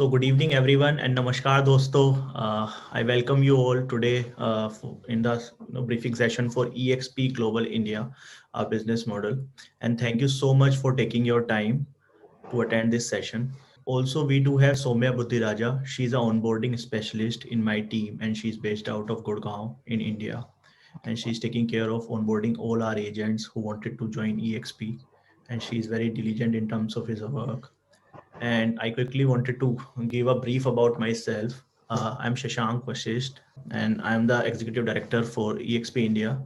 So good evening everyone and namaskar dosto. I welcome you all today in the briefing session for EXP Global India, our business model. And thank you so much for taking your time to attend this session. Also, we do have Soumya Buddhiraja. She's an onboarding specialist in my team and she's based out of Gurgaon in India. And she's taking care of onboarding all our agents who wanted to join EXP. And she's very diligent in terms of his work. And I quickly wanted to give a brief about myself. I'm Shashank Vashisht, and I'm the executive director for EXP India.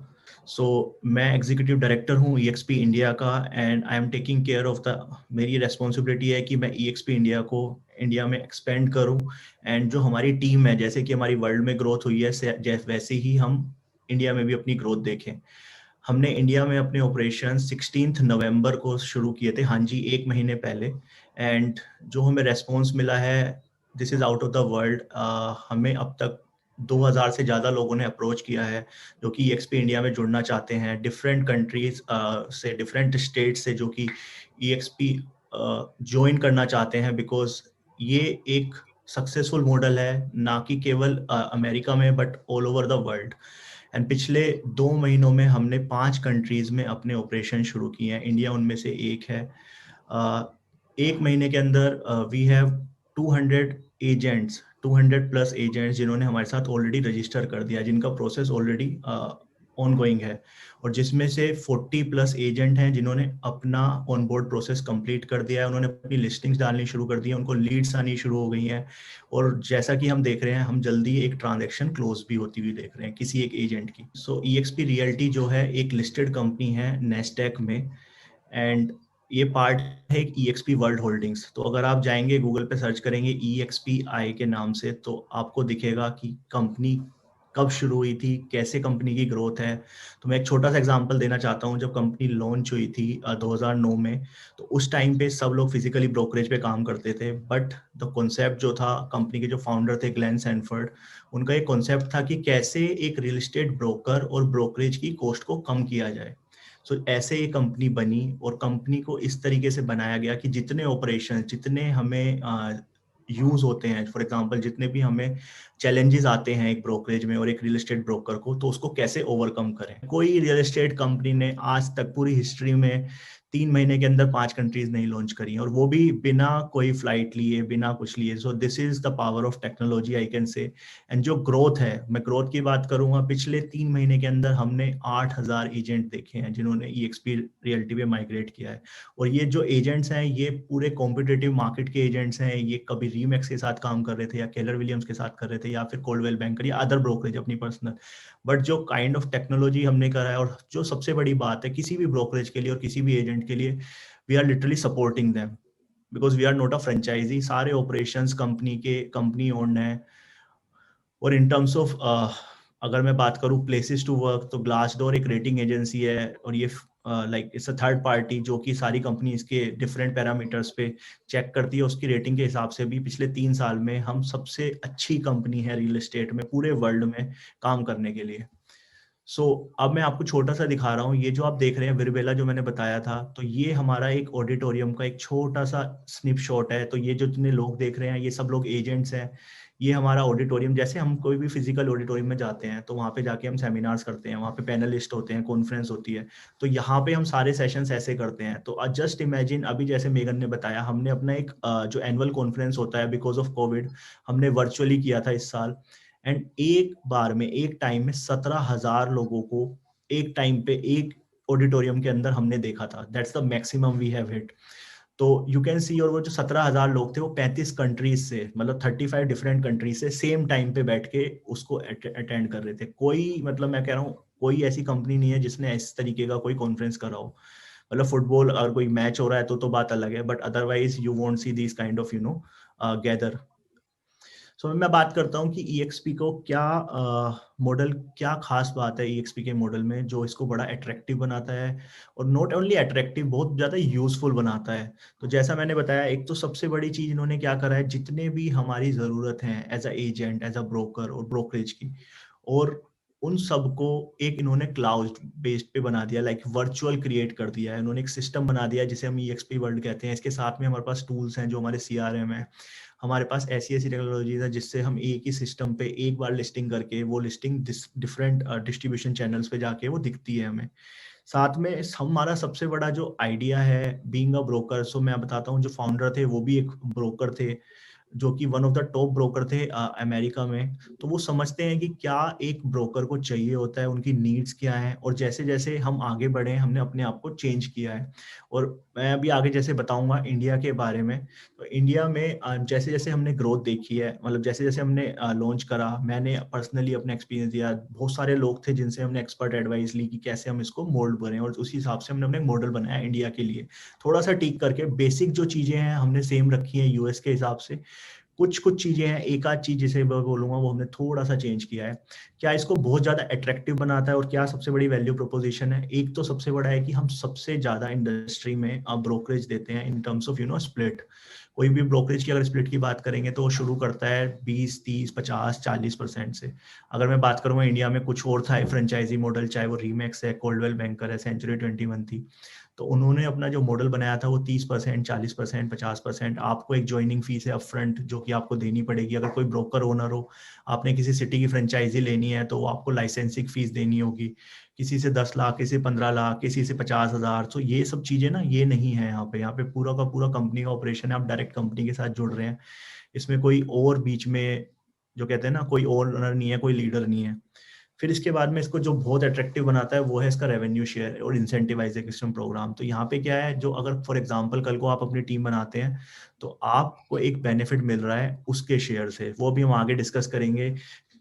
So मैं executive director हूँ EXP India का and I am taking care of the मेरी responsibility है कि मैं EXP India को India में expand करूँ and जो हमारी टीम है जैसे कि हमारी वर्ल्ड में ग्रोथ हुई है वैसे ही हम इंडिया में भी अपनी ग्रोथ देखें। हमने इंडिया में अपने ऑपरेशन 16 नवंबर को शुरू किए थे, हाँ जी, एक महीने पहले। एंड जो हमें रेस्पॉन्स मिला है, this is out of the world. हमें अब तक 2000 से ज़्यादा लोगों ने अप्रोच किया है जो कि EXP इंडिया में जुड़ना चाहते हैं, डिफरेंट कंट्रीज से, डिफरेंट स्टेट से, जो कि EXP ज्वाइन करना चाहते हैं बिकॉज ये एक सक्सेसफुल मॉडल है, ना कि केवल अमेरिका में but all over the world. And पिछले 2 महीनों में हमने 5 कंट्रीज में अपने ऑपरेशन शुरू किए हैं, इंडिया उनमें से एक है। एक महीने के अंदर we have 200 agents, 200 plus agents जिन्होंने हमारे साथ ऑलरेडी रजिस्टर कर दिया, जिनका प्रोसेस ऑलरेडी ऑनगोइंग है, और जिसमें से 40 प्लस एजेंट हैं जिन्होंने अपना ऑनबोर्ड प्रोसेस कंप्लीट कर दिया है, उन्होंने अपनी लिस्टिंग्स डालनी शुरू कर दी है, उनको लीड्स आनी शुरू हो गई हैं। और जैसा कि हम देख रहे हैं, हम जल्दी एक ट्रांजैक्शन क्लोज भी होती हुई देख रहे हैं किसी एक एजेंट की। सो EXP रियल्टी जो है एक लिस्टेड कंपनी है नेस्डेक में, एंड ये पार्ट है एक EXP वर्ल्ड होल्डिंग्स। तो अगर आप जाएंगे गूगल पे सर्च करेंगे EXPI के नाम से, तो आपको दिखेगा कि कंपनी कब शुरू हुई थी, कैसे कंपनी की ग्रोथ है। तो मैं एक छोटा सा एग्जांपल देना चाहता हूँ। जब कंपनी लॉन्च हुई थी 2009 में, तो उस टाइम पे सब लोग फिजिकली ब्रोकरेज पे काम करते थे, बट द कॉन्सेप्ट जो था, कंपनी के जो फाउंडर थे ग्लेन सैनफोर्ड, उनका एक कॉन्सेप्ट था कि कैसे एक रियल एस्टेट ब्रोकर और ब्रोकरेज की कॉस्ट को कम किया जाए। ऐसे ये कंपनी बनी, और कंपनी को इस तरीके से बनाया गया कि जितने ऑपरेशन, जितने हमें यूज होते हैं, फॉर एग्जांपल जितने भी हमें चैलेंजेस आते हैं एक ब्रोकरेज में और एक रियल एस्टेट ब्रोकर को, तो उसको कैसे ओवरकम करें। कोई रियल एस्टेट कंपनी ने आज तक पूरी हिस्ट्री में 3 महीने के अंदर 5 कंट्रीज नहीं लॉन्च करी, और वो भी बिना कोई फ्लाइट लिए, बिना कुछ लिए। So this is the power of technology, I can say. And जो ग्रोथ है, मैं ग्रोथ की बात करूंगा, पिछले 3 महीने के अंदर हमने 8000 एजेंट देखे हैं जिन्होंने EXP रियल्टी पे माइग्रेट किया है। और ये जो एजेंट्स हैं, ये पूरे कॉम्पिटिटिव मार्केट के एजेंट्स हैं। ये कभी रीमैक्स के साथ काम कर रहे थे, या केलर विलियम्स के साथ कर रहे थे, या फिर कोल्डवेल बैंकर, या अदर ब्रोकरेज अपनी पर्सनल। बट जो काइंड ऑफ टेक्नोलॉजी हमने करा है, और जो सबसे बड़ी बात है किसी भी ब्रोकरेज के लिए और किसी भी एजेंट के लिए, we are literally supporting them because we are not a franchise. सारे ऑपरेशंस कंपनी ओन्ड है। और इन टर्म्स ऑफ अगर मैं बात करूं प्लेसेस टू वर्क, तो ग्लासडोर एक रेटिंग एजेंसी है, और ये like it's a third party जो कि सारी कंपनीज के डिफरेंट पैरामीटर्स पे चेक करती है। उसकी रेटिंग के हिसाब से भी पिछले 3 साल में हम सबसे अच्छी कंपनी है रियल एस्टेट में पूरे वर्ल्ड में काम करने के लिए। अब मैं आपको छोटा सा दिखा रहा हूँ। ये जो आप देख रहे हैं विरबेला, जो मैंने बताया था, तो ये हमारा एक ऑडिटोरियम का एक छोटा सा स्निप शॉट है। तो ये जो जितने लोग देख रहे हैं, ये सब लोग एजेंट्स हैं। ये हमारा ऑडिटोरियम, जैसे हम कोई भी फिजिकल ऑडिटोरियम में जाते हैं तो वहाँ पे जाके हम सेमिनार्स करते हैं, वहाँ पे पैनलिस्ट होते हैं, कॉन्फ्रेंस होती है, तो यहाँ पे हम सारे सेशंस ऐसे करते हैं। तो जस्ट इमेजिन, अभी जैसे मेगन ने बताया, हमने अपना एक जो एनुअल कॉन्फ्रेंस होता है, बिकॉज ऑफ कोविड हमने वर्चुअली किया था इस साल। एंड एक बार में, एक टाइम में 17,000 लोगों को एक टाइम पे एक ऑडिटोरियम के अंदर हमने देखा था। That's the maximum we have hit. तो यू कैन सी, और वो जो 17,000 लोग थे वो 35 कंट्रीज से, मतलब 35 डिफरेंट कंट्रीज से सेम टाइम पे बैठ के उसको अटेंड कर रहे थे। कोई, मतलब मैं कह रहा हूँ, कोई ऐसी कंपनी नहीं है जिसने इस तरीके का कोई कॉन्फ्रेंस करा हो। मतलब फुटबॉल अगर कोई मैच हो रहा है तो बात अलग है, but otherwise you won't see this kind of gather. मैं बात करता हूँ कि EXP को क्या मॉडल, क्या खास बात है EXP के मॉडल में जो इसको बड़ा अट्रैक्टिव बनाता है, और नॉट ओनली अट्रैक्टिव, बहुत ज्यादा यूजफुल बनाता है। तो जैसा मैंने बताया, एक तो सबसे बड़ी चीज इन्होंने क्या करा है, जितने भी हमारी जरूरत है as a agent, as a broker और ब्रोकरेज की, और उन सबको एक इन्होंने क्लाउड बेस्ड पे बना दिया, लाइक वर्चुअल क्रिएट कर दिया है। इन्होंने एक सिस्टम बना दिया है जिसे हम EXP वर्ल्ड कहते हैं। इसके साथ में हमारे पास टूल्स हैं, जो हमारे CRM है, हमारे पास ऐसी ऐसी टेक्नोलॉजीज है जिससे हम एक ही सिस्टम पे एक बार लिस्टिंग करके वो लिस्टिंग डिफरेंट डिस्ट्रीब्यूशन चैनल्स पे जाके वो दिखती है हमें। साथ में हमारा सबसे बड़ा जो आइडिया है बीइंग अ ब्रोकर, सो मैं बताता हूँ, जो फाउंडर थे वो भी एक ब्रोकर थे, जो कि one of the top broker थे अमेरिका में। तो वो समझते हैं कि क्या एक ब्रोकर को चाहिए होता है, उनकी नीड्स क्या है, और जैसे जैसे हम आगे बढ़े हमने अपने आप को चेंज किया है। और मैं अभी आगे जैसे बताऊंगा इंडिया के बारे में, तो इंडिया में जैसे जैसे हमने ग्रोथ देखी है, मतलब जैसे जैसे हमने लॉन्च करा, मैंने पर्सनली अपना एक्सपीरियंस दिया, बहुत सारे लोग थे जिनसे हमने एक्सपर्ट एडवाइस ली कि कैसे हम इसको मोल्ड करें, और उसी हिसाब से हमने अपने मॉडल बनाया इंडिया के लिए, थोड़ा सा ठीक करके। बेसिक जो चीजें हैं हमने सेम रखी हैं यूएस के हिसाब से, कुछ कुछ चीजें हैं, एक आध चीज जिसे मैं बोलूंगा वो हमने थोड़ा सा चेंज किया है। क्या इसको बहुत ज्यादा अट्रैक्टिव बनाता है और क्या सबसे बड़ी वैल्यू प्रोपोजिशन है? एक तो सबसे बड़ा है कि हम सबसे ज्यादा इंडस्ट्री में ब्रोकरेज देते हैं इन टर्म्स ऑफ स्प्लिट। कोई भी ब्रोकरेज की अगर स्प्लिट की बात करेंगे तो वो शुरू करता है 20, 30, 50, 40% से। अगर मैं बात करूंगा इंडिया में कुछ और था फ्रेंचाइजी मॉडल, चाहे वो रीमैक्स है, कोल्डवेल बैंकर है, सेंचुरी 21 थी, तो उन्होंने अपना जो मॉडल बनाया था वो 30%, 40%, 50%। आपको एक ज्वाइनिंग फीस है अपफ्रंट जो कि आपको देनी पड़ेगी। अगर कोई ब्रोकर ओनर हो, आपने किसी सिटी की फ्रेंचाइजी लेनी है तो आपको लाइसेंसिंग फीस देनी होगी, किसी से 10 लाख, किसी से 15 लाख, किसी से 50,000। तो ये सब चीजें ना ये नहीं है यहाँ पे पूरा का पूरा कंपनी का ऑपरेशन है, आप डायरेक्ट कंपनी के साथ जुड़ रहे हैं। इसमें कोई और बीच में, जो कहते हैं ना, कोई और ओनर नहीं है, कोई लीडर नहीं है। फिर इसके बाद में इसको जो बहुत अट्रैक्टिव बनाता है वो है इसका रेवेन्यू शेयर और इंसेंटिवाइजेशन प्रोग्राम। तो यहाँ पे क्या है, जो अगर फॉर एग्जांपल कल को आप अपनी टीम बनाते हैं तो आपको एक बेनिफिट मिल रहा है उसके शेयर से, वो भी हम आगे डिस्कस करेंगे।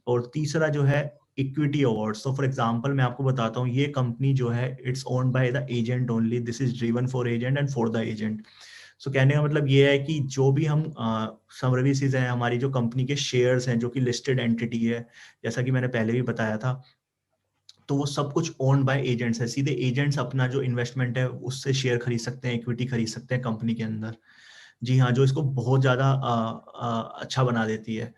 और तीसरा जो है इक्विटी अवार्ड्स। तो फॉर एग्जांपल मैं आपको बताता हूँ, ये कंपनी जो है it's owned by the agent only, this is driven for agent and for the agent. So कहने का मतलब ये है कि जो भी हम सर्विसेज हैं, हमारी जो कंपनी के शेयर्स हैं जो कि लिस्टेड एंटिटी है, जैसा कि मैंने पहले भी बताया था, तो वो सब कुछ ओन्ड बाय एजेंट्स है। सीधे एजेंट्स अपना जो इन्वेस्टमेंट है उससे शेयर खरीद सकते हैं, इक्विटी खरीद सकते हैं कंपनी के अंदर। जी हाँ, जो इसको बहुत ज्यादा अच्छा बना देती है।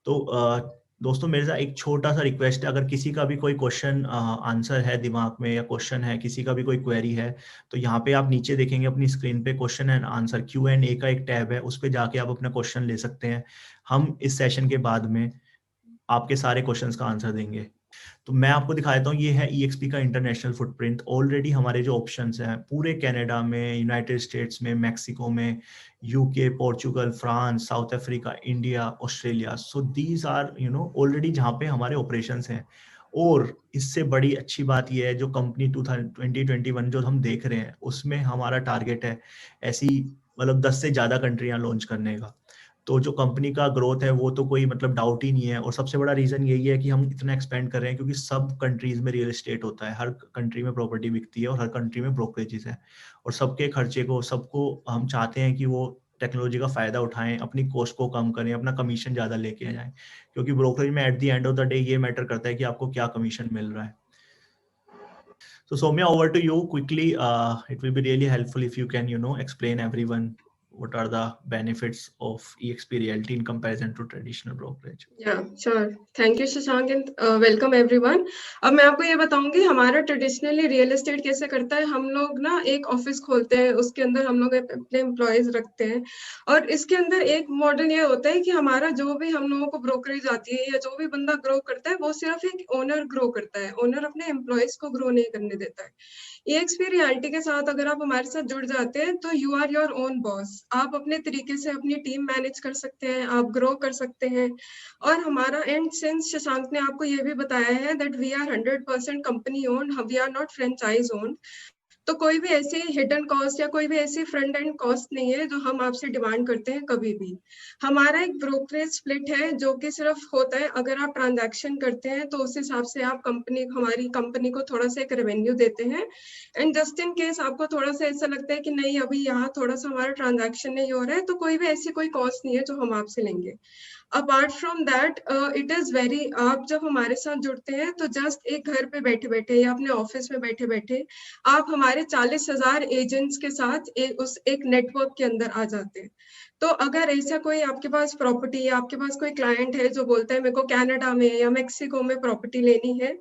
तो दोस्तों मेरे साथ एक छोटा सा रिक्वेस्ट है, अगर किसी का भी कोई क्वेश्चन आंसर है दिमाग में, या क्वेश्चन है, किसी का भी कोई क्वेरी है, तो यहाँ पे आप नीचे देखेंगे अपनी स्क्रीन पे क्वेश्चन एंड आंसर Q&A का एक टैब है, उस पर जाके आप अपना क्वेश्चन ले सकते हैं। हम इस सेशन के बाद में आपके सारे क्वेश्चंस का आंसर देंगे। तो मैं आपको दिखा देता हूँ, ये है EXP का इंटरनेशनल फुटप्रिंट। ऑलरेडी हमारे जो ऑप्शंस हैं पूरे कनाडा में, यूनाइटेड स्टेट्स में, मैक्सिको में, UK, Portugal, France, South Africa, India, Australia, so these are already जहाँ पे हमारे ऑपरेशंस हैं। और इससे बड़ी अच्छी बात यह है, जो कंपनी 2021 जो हम देख रहे हैं उसमें हमारा टारगेट है ऐसी मतलब 10 से ज्यादा कंट्रियां लॉन्च करने का। तो जो कंपनी का ग्रोथ है वो तो कोई मतलब डाउट ही नहीं है। और सबसे बड़ा रीजन यही है कि हम इतना एक्सपेंड कर रहे हैं क्योंकि सब कंट्रीज में रियल एस्टेट होता है, हर कंट्री में प्रॉपर्टी बिकती है और हर कंट्री में ब्रोकरेजेस है। और सबके खर्चे को, सबको हम चाहते हैं कि वो टेक्नोलॉजी का फायदा उठाएं, अपनी कॉस्ट को कम करें, अपना कमीशन ज्यादा लेके आ जाएं। क्योंकि ब्रोकरेज में at the end of the day ये मैटर करता है कि आपको क्या कमीशन मिल रहा है। So Soumya, over to you quickly. It will be really helpful if you can, explain everyone what are the benefits of EXP Realty in comparison to traditional brokerage. Yeah, sure. Thank you, Shashank, and welcome everyone. अब मैं आपको ये बताऊंगी हमारा traditionally real estate कैसे करता है। हम लोग ना एक ऑफिस खोलते हैं, उसके अंदर हम लोग अपने एम्प्लॉयज रखते हैं, और इसके अंदर एक मॉडल ये होता है कि हमारा जो भी हम लोगों को ब्रोकरेज आती है या जो भी बंदा ग्रो करता है वो सिर्फ एक ओनर ग्रो करता है, ओनर अपने एम्प्लॉयज को ग्रो नहीं करने देता है। EXP रियलिटी के साथ अगर आप हमारे साथ जुड़ जाते हैं तो you are your own boss. आप अपने तरीके से अपनी टीम मैनेज कर सकते हैं, आप ग्रो कर सकते हैं। और हमारा एंड सिंस शशांक ने आपको ये भी बताया है that we are 100% company owned, we are not franchise owned. तो कोई भी ऐसी हिडन कॉस्ट या कोई भी ऐसी फ्रंट एंड कॉस्ट नहीं है जो हम आपसे डिमांड करते हैं कभी भी। हमारा एक ब्रोकरेज स्प्लिट है जो कि सिर्फ होता है अगर आप ट्रांजैक्शन करते हैं तो उस हिसाब से आप हमारी कंपनी को थोड़ा सा एक रेवेन्यू देते हैं। एंड जस्ट इन केस आपको थोड़ा सा ऐसा लगता है कि नहीं अभी यहाँ थोड़ा सा हमारा ट्रांजैक्शन नहीं हो रहा है, तो कोई भी ऐसी कोई कॉस्ट नहीं है जो हम आपसे लेंगे। Apart from that it is very, आप जब हमारे साथ जुड़ते हैं तो जस्ट एक घर पे बैठे बैठे या अपने ऑफिस में बैठे बैठे आप हमारे 40,000 एजेंट्स के साथ एक नेटवर्क के अंदर आ जाते हैं। तो अगर ऐसा कोई आपके पास प्रॉपर्टी या आपके पास कोई क्लाइंट है जो बोलता है मेरे को कनाडा में या मैक्सिको में प्रॉपर्टी लेनी है,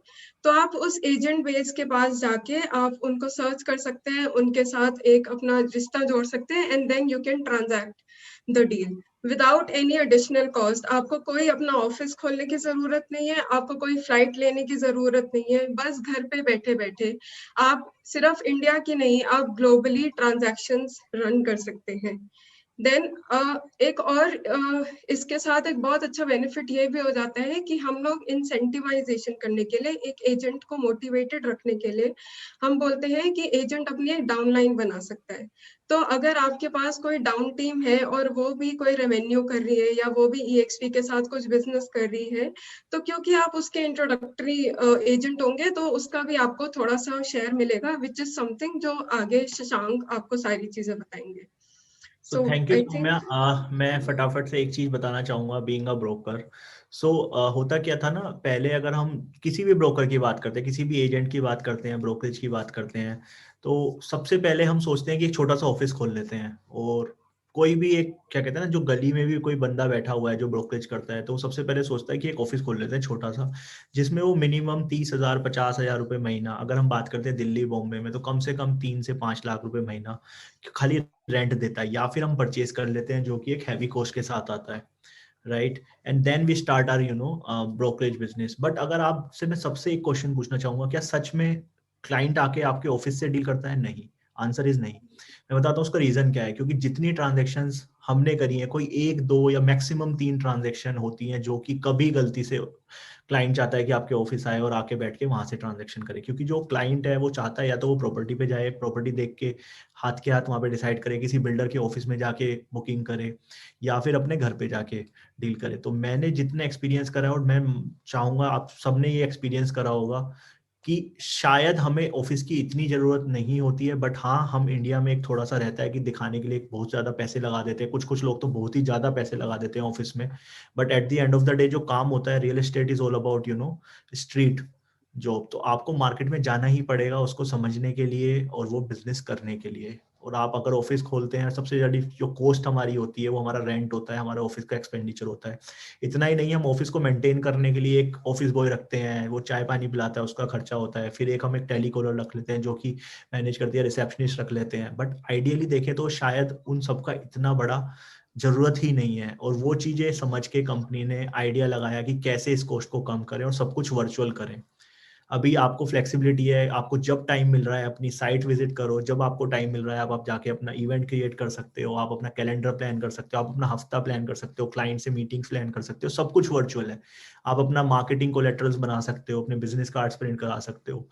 तो आप उस एजेंट बेस के पास जाके आप उनको सर्च कर सकते हैं, उनके साथ एक अपना रिश्ता जोड़ सकते हैं, and then you can transact the deal without any additional cost. आपको कोई अपना ऑफिस खोलने की जरूरत नहीं है, आपको कोई फ्लाइट लेने की जरूरत नहीं है, बस घर पे बैठे बैठे आप सिर्फ इंडिया की नहीं, आप ग्लोबली ट्रांजैक्शंस रन कर सकते हैं। देन एक और इसके साथ एक बहुत अच्छा बेनिफिट ये भी हो जाता है कि हम लोग इंसेंटिवाइजेशन करने के लिए, एक एजेंट को मोटिवेटेड रखने के लिए, हम बोलते हैं कि एजेंट अपनी एक डाउनलाइन बना सकता है। तो अगर आपके पास कोई डाउन टीम है और वो भी कोई रेवेन्यू कर रही है या वो भी EXP के साथ कुछ बिजनेस कर रही है, तो क्योंकि आप उसके इंट्रोडक्टरी एजेंट होंगे तो उसका भी आपको थोड़ा सा शेयर मिलेगा, विच इज समथिंग जो आगे शशांक आपको सारी चीजें बताएंगे। तो So thank you I Soumya. think मैं फटाफट से एक चीज बताना चाहूंगा बीइंग अ ब्रोकर। सो होता क्या था ना, पहले अगर हम किसी भी ब्रोकर की बात करते हैं, किसी भी एजेंट की बात करते हैं, ब्रोकरेज की बात करते हैं, तो सबसे पहले हम सोचते हैं कि एक छोटा सा ऑफिस खोल लेते हैं। और कोई भी एक क्या कहते हैं ना, जो गली में भी कोई बंदा बैठा हुआ है जो ब्रोकरेज करता है, तो वो सबसे पहले सोचता है कि एक ऑफिस खोल लेते हैं छोटा सा, जिसमें वो मिनिमम 30,000 50,000 रुपए महीना, अगर हम बात करते हैं दिल्ली बॉम्बे में, तो कम से कम 3 से 5 लाख रुपए महीना खाली रेंट देता है, या फिर हम परचेज कर लेते हैं, जो कि एक हैवी कॉस्ट के साथ आता है, right. And then we start our brokerage business. But अगर आपसे मैं सबसे एक क्वेश्चन पूछना चाहूंगा, क्या सच में क्लाइंट आके आपके ऑफिस से डील करता है? नहीं, आंसर इज नहीं। मैं बताता हूँ उसका रीजन क्या है। क्योंकि जितनी ट्रांजेक्शंस हमने करी है, कोई 1 2 या मैक्सिमम 3 ट्रांजेक्शन होती हैं जो कि कभी गलती से क्लाइंट चाहता है कि आपके ऑफिस आए और आके बैठ के वहां से ट्रांजेक्शन करे। क्योंकि जो क्लाइंट है वो चाहता है या तो वो प्रॉपर्टी पे जाए, प्रॉपर्टी देख के हाथ के हाथ वहां पे डिसाइड करे, किसी बिल्डर के ऑफिस में जाके बुकिंग करे, या फिर अपने घर पे जाके डील करे। तो मैंने जितना एक्सपीरियंस करा है, और मैं चाहूंगा आप सबने ये एक्सपीरियंस करा होगा, कि शायद हमें ऑफिस की इतनी जरूरत नहीं होती है। बट हाँ, हम इंडिया में एक थोड़ा सा रहता है कि दिखाने के लिए बहुत ज्यादा पैसे लगा देते हैं, कुछ कुछ लोग तो बहुत ही ज्यादा पैसे लगा देते हैं ऑफिस में। But at the end of the day जो काम होता है, real estate is all about street job. तो आपको मार्केट में जाना ही पड़ेगा उसको समझने के लिए और वो बिजनेस करने के लिए। और आप अगर ऑफिस खोलते हैं, सबसे ज्यादा जो कॉस्ट हमारी होती है वो हमारा रेंट होता है, हमारा ऑफिस का एक्सपेंडिचर होता है। इतना ही नहीं, हम ऑफिस को मेंटेन करने के लिए एक ऑफिस बॉय रखते हैं, वो चाय पानी पिलाता है, उसका खर्चा होता है। फिर हम एक टेलीकॉलर रख लेते हैं जो कि मैनेज करती है, रिसेप्शनिस्ट रख लेते हैं। बट आइडियली देखें तो शायद उन सबका इतना बड़ा जरूरत ही नहीं है। और वो चीजें समझ के कंपनी ने आइडिया लगाया कि कैसे इस कॉस्ट को कम करें और सब कुछ वर्चुअल करें। अभी आपको फ्लेक्सिबिलिटी है, आपको जब टाइम मिल रहा है अपनी साइट विजिट करो, जब आपको टाइम मिल रहा है आप जाके अपना इवेंट क्रिएट कर सकते हो, आप अपना कैलेंडर प्लान कर सकते हो, आप अपना हफ्ता प्लान कर सकते हो, क्लाइंट से मीटिंग्स प्लान कर सकते हो, सब कुछ वर्चुअल है। आप अपना मार्केटिंग कोलेटरल्स बना सकते हो, अपने बिजनेस कार्ड्स प्रिंट करा सकते हो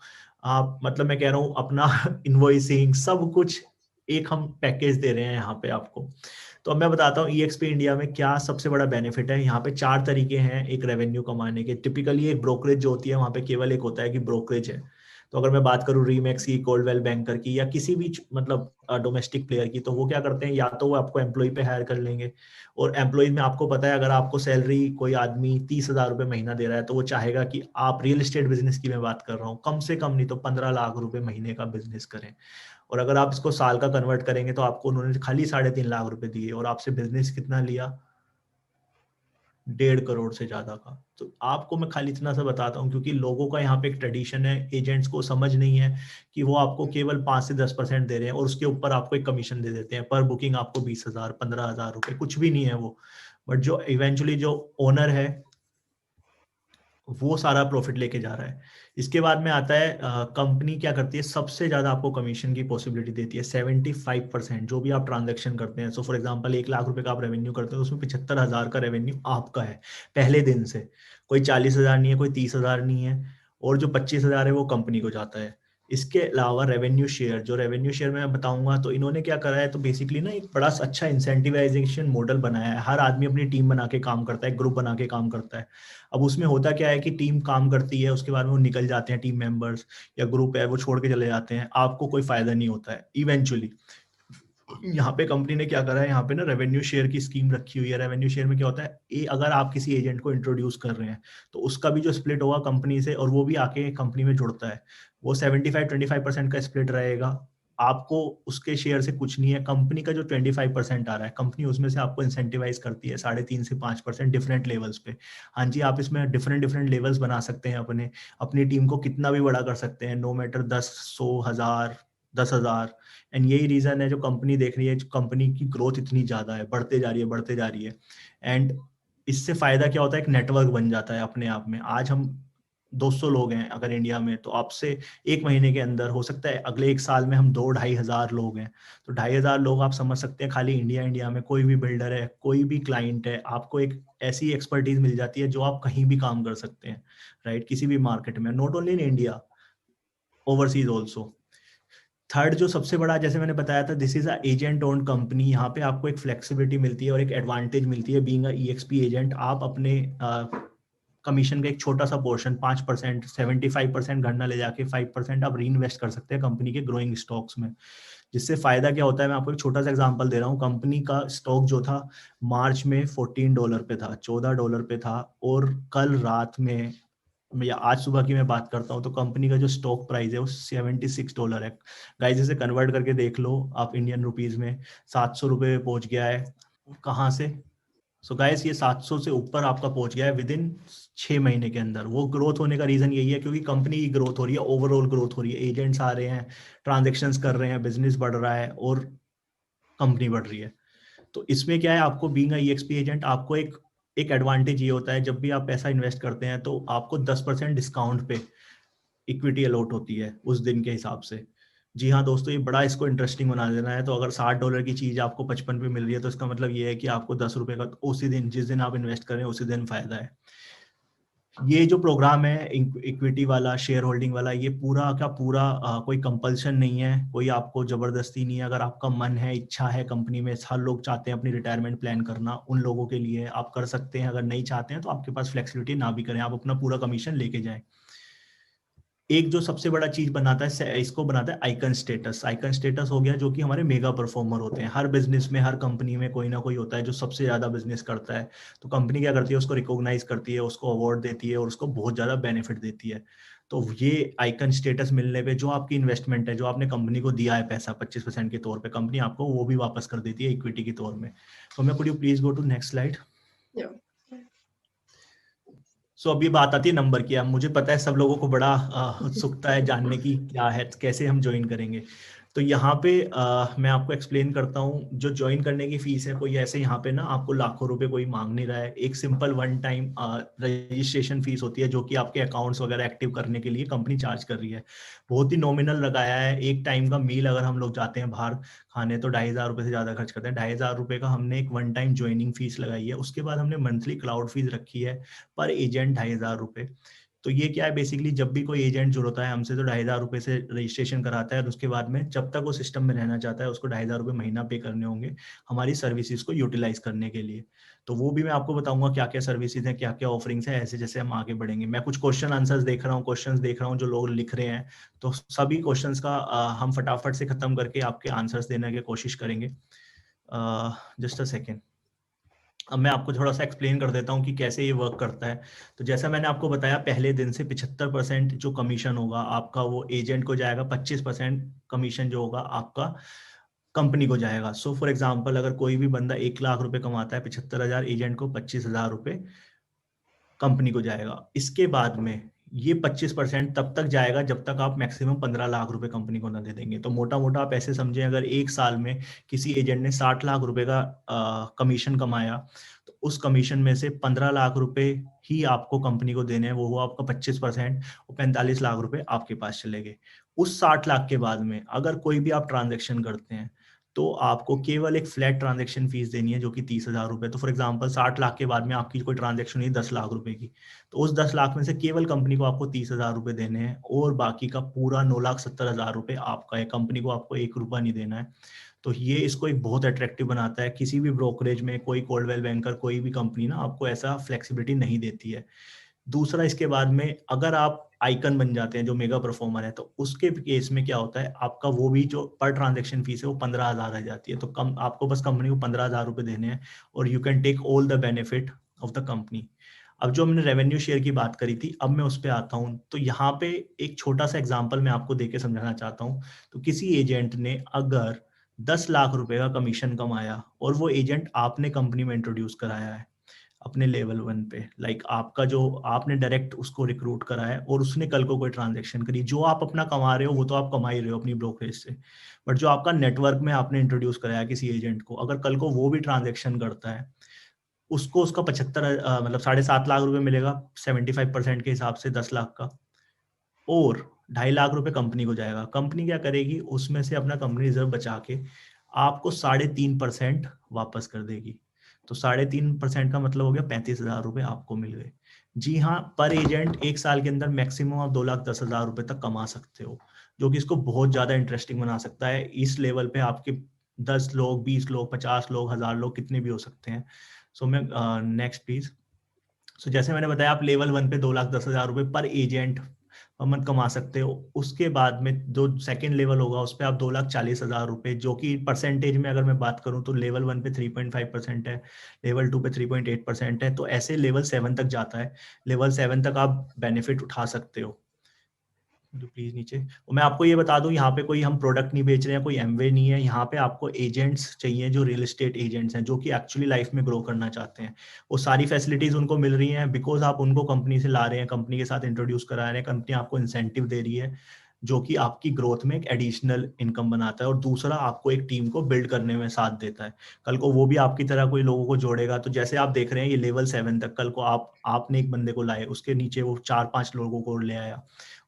आप, मतलब मैं कह रहा हूँ अपना इन्वॉइसिंग सब कुछ एक हम पैकेज दे रहे हैं यहाँ पे आपको। तो अब मैं बताता हूँ EXP इंडिया में क्या सबसे बड़ा बेनिफिट है। यहाँ पे 4 तरीके हैं एक रेवेन्यू कमाने के। टिपिकली एक ब्रोकरेज जो होती है वहाँ पे केवल एक होता है कि ब्रोकरेज है। तो अगर मैं बात करूँ रीमैक्स की, कोल्डवेल बैंकर की, या किसी भी मतलब डोमेस्टिक प्लेयर की, तो वो क्या करते हैं, या तो वो आपको एम्प्लॉय पे हायर कर लेंगे। और एम्प्लॉय में आपको पता है, अगर आपको सैलरी कोई आदमी 30,000 रुपये महीना दे रहा है, तो वो चाहेगा कि आप रियल एस्टेट बिजनेस की मैं बात कर रहा हूँ, कम से कम नहीं तो 15 लाख रुपए महीने का बिजनेस करें। और अगर आप इसको साल का कन्वर्ट करेंगे तो आपको उन्होंने खाली 3.5 लाख रुपए दिए और आपसे बिजनेस कितना लिया, 1.5 करोड़ से ज्यादा का। तो आपको मैं खाली इतना सा बताता हूँ, क्योंकि लोगों का यहाँ पे एक ट्रेडिशन है, एजेंट्स को समझ नहीं है कि वो आपको केवल 5 से 10% दे रहे हैं और उसके ऊपर आपको एक कमीशन दे देते हैं। पर बुकिंग आपको 20,000 15,000 रुपए, कुछ भी नहीं है वो। बट जो इवेंचुअली जो ओनर है वो सारा प्रॉफिट लेके जा रहा है। इसके बाद में आता है कंपनी क्या करती है, सबसे ज्यादा आपको कमीशन की पॉसिबिलिटी देती है 75%। जो भी आप ट्रांजेक्शन करते हैं, सो फॉर एग्जांपल 1 लाख रुपए का आप रेवेन्यू करते हैं, उसमें 75,000 का रेवेन्यू आपका है पहले दिन से। कोई 40,000 नहीं है, कोई 30,000 नहीं है, और जो 25,000 है वो कंपनी को जाता है। इसके अलावा रेवेन्यू शेयर, जो रेवेन्यू शेयर में मैं बताऊंगा, तो इन्होंने क्या करा है, तो बेसिकली ना एक बड़ा अच्छा इंसेंटिवाइजेशन मॉडल बनाया है। हर आदमी अपनी टीम बना के काम करता है, ग्रुप बना के काम करता है। अब उसमें होता क्या है कि टीम काम करती है, उसके बाद में वो निकल जाते हैं, टीम मेंबर्स या ग्रुप है वो छोड़ के चले जाते हैं, आपको कोई फायदा नहीं होता है इवेंचुअली। यहाँ पे कंपनी ने क्या करा है, यहाँ पे ना रेवेन्यू शेयर की स्कीम रखी हुई है। रेवेन्यू शेयर में क्या होता है, अगर आप किसी एजेंट को इंट्रोड्यूस कर रहे हैं, तो उसका भी जो स्प्लिट होगा कंपनी से, और वो भी आके कंपनी में जुड़ता है, वो 75-25% का स्प्लिट रहेगा। आपको उसके शेयर से कुछ नहीं है, कंपनी का जो 25% आ रहा है, कंपनी उसमें से आपको इंसेंटिवाइज करती है 3.5 से 5% डिफरेंट लेवल्स पे। हाँ जी, आप इसमें डिफरेंट डिफरेंट लेवल्स बना सकते हैं, अपनी टीम को कितना भी बड़ा कर सकते हैं, नो मैटर 10 100 1000 10,000। एंड यही रीजन है जो कंपनी देख रही है, जो कंपनी की ग्रोथ इतनी ज्यादा है, बढ़ते जा रही है, बढ़ते जा रही है। एंड इससे फायदा क्या होता है, एक नेटवर्क बन जाता है अपने आप में। आज हम 200 लोग हैं अगर इंडिया में, तो आपसे एक महीने के अंदर हो सकता है अगले एक साल में हम 2-2,500 लोग हैं। तो 2,500 लोग आप समझ सकते हैं, खाली इंडिया में कोई भी बिल्डर है, कोई भी क्लाइंट है, आपको एक ऐसी एक्सपर्टीज मिल जाती है जो आप कहीं भी काम कर सकते हैं, राइट, किसी भी मार्केट में, not only in India, overseas also. Third जो सबसे बड़ा, जैसे मैंने बताया था, this is a agent owned company. यहाँ पे आपको एक फ्लेक्सिबिलिटी मिलती है और एक एडवांटेज मिलती है बीइंग अ ईएक्सपी एजेंट। आप अपने कमीशन का एक छोटा सा पोर्शन 5%, 75% घर ना ले जाके 5% आप री इन्वेस्ट कर सकते हैं कंपनी के ग्रोइंग स्टॉक्स में। जिससे फायदा क्या होता है, मैं आपको एक छोटा सा एग्जांपल दे रहा हूँ। कंपनी का स्टॉक जो था मार्च में $14 पे था, $14 पे था, और कल रात में या आज सुबह की मैं बात करता हूँ तो कंपनी का जो स्टॉक प्राइस है वो $76 है। गाइस इसे कन्वर्ट करके देख लो आप इंडियन रुपीज में, 700 रुपये पहुंच गया है। कहाँ से? सो गाइस ये 700 से ऊपर आपका पहुंच गया है विद इन 6 महीने के अंदर। वो ग्रोथ होने का रीजन यही है क्योंकि कंपनी की ग्रोथ हो रही है, ओवरऑल ग्रोथ हो रही है, एजेंट्स आ रहे हैं, ट्रांजेक्शन्स कर रहे हैं, बिजनेस बढ़ रहा है और कंपनी बढ़ रही है। तो इसमें क्या है, आपको बीइंग अ ईएक्सपी एजेंट आपको एक एडवांटेज ये होता है, जब भी आप पैसा इन्वेस्ट करते हैं तो आपको 10% डिस्काउंट पे इक्विटी अलॉट होती है उस दिन के हिसाब से। जी हाँ दोस्तों, ये बड़ा इसको इंटरेस्टिंग बना देना है। तो अगर $60 की चीज आपको 55 पे मिल रही है तो इसका मतलब ये है कि आपको ₹10 का उसी दिन, जिस दिन आप इन्वेस्ट करें उसी दिन फायदा है। ये जो प्रोग्राम है इक्विटी वाला, शेयर होल्डिंग वाला, ये पूरा का पूरा कोई कंपल्शन नहीं है, कोई आपको जबरदस्ती नहीं है। अगर आपका मन है, इच्छा है, कंपनी में हर लोग चाहते हैं अपनी रिटायरमेंट प्लान करना, उन लोगों के लिए आप कर सकते हैं। अगर नहीं चाहते हैं तो आपके पास फ्लेक्सिबिलिटी ना भी करें, आप अपना पूरा कमीशन लेके जाएं। एक जो सबसे बड़ा चीज बनाता है, इसको बनाता है आइकन स्टेटस। आइकन स्टेटस हो गया जो कि हमारे मेगा परफॉर्मर होते हैं। हर बिजनेस में, हर कंपनी में कोई ना कोई होता है जो सबसे ज्यादा बिजनेस करता है। तो कंपनी क्या करती है, उसको रिकॉग्नाइज करती है, उसको अवार्ड देती है और उसको बहुत ज्यादा बेनिफिट देती है। तो ये आइकन स्टेटस मिलने पे जो आपकी इन्वेस्टमेंट है, जो आपने कंपनी को दिया है पैसा 25% के तौर पे, कंपनी आपको वो भी वापस कर देती है इक्विटी के तौर में। तो मैं could you please go to next slide. So अभी बात आती है नंबर की। अब मुझे पता है सब लोगों को बड़ा उत्सुकता है जानने की क्या है, कैसे हम ज्वाइन करेंगे। तो यहाँ पे मैं आपको एक्सप्लेन करता हूँ। जो ज्वाइन करने की फीस है, कोई ऐसे यहाँ पे ना आपको लाखों रुपए कोई मांग नहीं रहा है। एक simple one time registration fees होती है जो कि आपके अकाउंट्स वगैरह एक्टिव करने के लिए कंपनी चार्ज कर रही है। बहुत ही नॉमिनल लगाया है। एक टाइम का मील अगर हम लोग जाते हैं बाहर खाने तो 2,500 से ज्यादा खर्च करते हैं। 2,500 का हमने एक वन टाइम ज्वाइनिंग फीस लगाई है। उसके बाद हमने मंथली क्लाउड फीस रखी है पर एजेंट 2,500 रुपये। तो ये क्या है, बेसिकली जब भी कोई एजेंट जुड़ता है हमसे तो 2,500 से रजिस्ट्रेशन कराता है, और उसके बाद में जब तक वो सिस्टम में रहना चाहता है उसको 2,500 महीना पे करने होंगे हमारी सर्विसेज को यूटिलाइज करने के लिए। तो वो भी मैं आपको बताऊंगा क्या क्या सर्विसेज हैं, क्या क्या ऑफरिंग्स है, ऐसे जैसे हम आगे बढ़ेंगे। मैं कुछ क्वेश्चन आंसर्स देख रहा हूँ, क्वेश्चंस देख रहा हूँ जो लोग लिख रहे हैं, तो सभी क्वेश्चंस का हम फटाफट से खत्म करके आपके आंसर्स देने की कोशिश करेंगे। Just a second. अब मैं आपको थोड़ा सा एक्सप्लेन कर देता हूँ कि कैसे ये वर्क करता है। तो जैसा मैंने आपको बताया, पहले दिन से 75% जो कमीशन होगा आपका वो एजेंट को जाएगा, 25% कमीशन जो होगा आपका कंपनी को जाएगा। सो फॉर एग्जाम्पल अगर कोई भी बंदा 1,00,000 रुपए कमाता है, 75,000 एजेंट को, 25,000 रुपए कंपनी को जाएगा। इसके बाद में ये 25% तब तक जाएगा जब तक आप मैक्सिमम 15 लाख रुपए कंपनी को ना दे देंगे। तो मोटा मोटा आप ऐसे समझें, अगर एक साल में किसी एजेंट ने 60 लाख रुपए का कमीशन कमाया तो उस कमीशन में से 15 लाख रुपए ही आपको कंपनी को देने हैं, वो हुआ आपका 25%, और 45 लाख रुपए आपके पास चले गए। उस 60 लाख के बाद में अगर कोई भी आप ट्रांजेक्शन करते हैं तो आपको केवल एक फ्लैट ट्रांजेक्शन फीस देनी है जो कि 30,000 रुपए। तो फॉर एग्जांपल 60 लाख के बाद में आपकी कोई ट्रांजेक्शन हुई 10 लाख रुपए की, तो उस 10 लाख में से केवल कंपनी को आपको 30,000 रुपए देने हैं, और बाकी का पूरा 9,70,000 रुपए आपका है। कंपनी को आपको 1 रुपया नहीं देना है। तो ये इसको एक बहुत अट्रैक्टिव बनाता है। किसी भी ब्रोकरेज में कोई कोल्डवेल बैंकर, कोई भी कंपनी ना आपको ऐसा फ्लेक्सिबिलिटी नहीं देती है। दूसरा, इसके बाद में अगर आप आइकन बन जाते हैं जो मेगा परफॉर्मर है, तो उसके केस में क्या होता है, आपका वो भी जो पर ट्रांजेक्शन फीस है वो 15,000 रह जाती है। तो कम आपको बस कंपनी को 15,000 रुपए देने हैं और you can take all the benefit of the company. अब जो हमने रेवेन्यू शेयर की बात करी थी, अब मैं उस पर आता हूँ। तो यहाँ पे एक छोटा सा एग्जाम्पल मैं आपको देके समझाना चाहता हूँ। तो किसी एजेंट ने अगर 10 लाख रुपए का कमीशन कमाया और वो एजेंट आपने कंपनी में इंट्रोड्यूस कराया है, अपने लेवल 1 पे, लाइक आपका जो आपने डायरेक्ट उसको रिक्रूट करा है और उसने कल को कोई ट्रांजेक्शन करी, जो आप अपना कमा रहे हो वो तो आप कमा ही रहे हो अपनी ब्रोकरेज से, बट जो आपका नेटवर्क में आपने इंट्रोड्यूस कराया किसी एजेंट को, अगर कल को वो भी ट्रांजेक्शन करता है, उसको उसका 75 मतलब 7.5 लाख रुपए मिलेगा 75% के हिसाब से 10 लाख का, और 2.5 लाख रुपए कंपनी को जाएगा। कंपनी क्या करेगी, उसमें से अपना कंपनी रिजर्व बचा के आपको 3.5% वापस कर देगी। तो 3.5% का मतलब हो गया 35,000 रुपए आपको मिल गए। जी हाँ, पर एजेंट 1 साल के अंदर मैक्सिमम आप 2,10,000 रुपए तक कमा सकते हो, जो कि इसको बहुत ज्यादा इंटरेस्टिंग बना सकता है। इस लेवल पे आपके 10 लोग, 20 लोग, 50 लोग, 1000 लोग, कितने भी हो सकते हैं। सो मैं नेक्स्ट प्लीज। सो जैसे मैंने बताया, आप लेवल 1 पे 2,10,000 रुपए पर एजेंट मंथ कमा सकते हो। उसके बाद में जो सेकंड लेवल होगा उस पर आप 2,40,000 रुपए, जो कि परसेंटेज में अगर मैं बात करूं तो लेवल 1 पे 3.5% है, लेवल 2 पे 3.8% है, तो ऐसे लेवल 7 तक जाता है। लेवल 7 तक आप बेनिफिट उठा सकते हो। तो प्लीज नीचे, और मैं आपको ये बता दूं, यहाँ पे कोई हम प्रोडक्ट नहीं बेच रहे हैं, कोई एमवे नहीं है, यहाँ पे आपको एजेंट्स चाहिए जो रियल एस्टेट एजेंट्स हैं, जो कि एक्चुअली लाइफ में ग्रो करना चाहते हैं। वो सारी फैसिलिटीज उनको मिल रही हैं बिकॉज आप उनको कंपनी से ला रहे हैं, कंपनी के साथ इंट्रोड्यूस करा रहे हैं, कंपनी आपको इंसेंटिव दे रही है, जो कि आपकी ग्रोथ में एक एडिशनल इनकम बनाता है, और दूसरा आपको एक टीम को बिल्ड करने में साथ देता है। कल को वो भी आपकी तरह कोई लोगों को जोड़ेगा। तो जैसे आप देख रहे हैं ये लेवल 7 तक, कल को आपने एक बंदे को लाए, उसके नीचे वो 4-5 लोगों को ले आया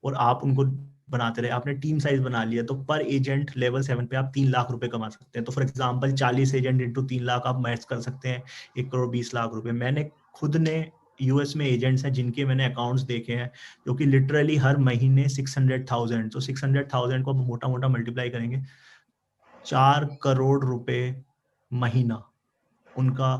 और आप उनको बनाते रहे, आपने टीम साइज बना लिया, तो पर एजेंट लेवल 7 पे आप 3 लाख रुपए कमा सकते हैं। तो for example 40 agent into 3 lakh आप मैच कर सकते हैं 1,20,00,000 रुपए। मैंने खुद ने यूएस में एजेंट्स हैं जिनके मैंने अकाउंट्स देखे हैं, जो कि लिटरली हर महीने 600,000, तो 600,000 को मोटा मोटा मल्टीप्लाई करेंगे, 4 करोड़ रुपए महीना उनका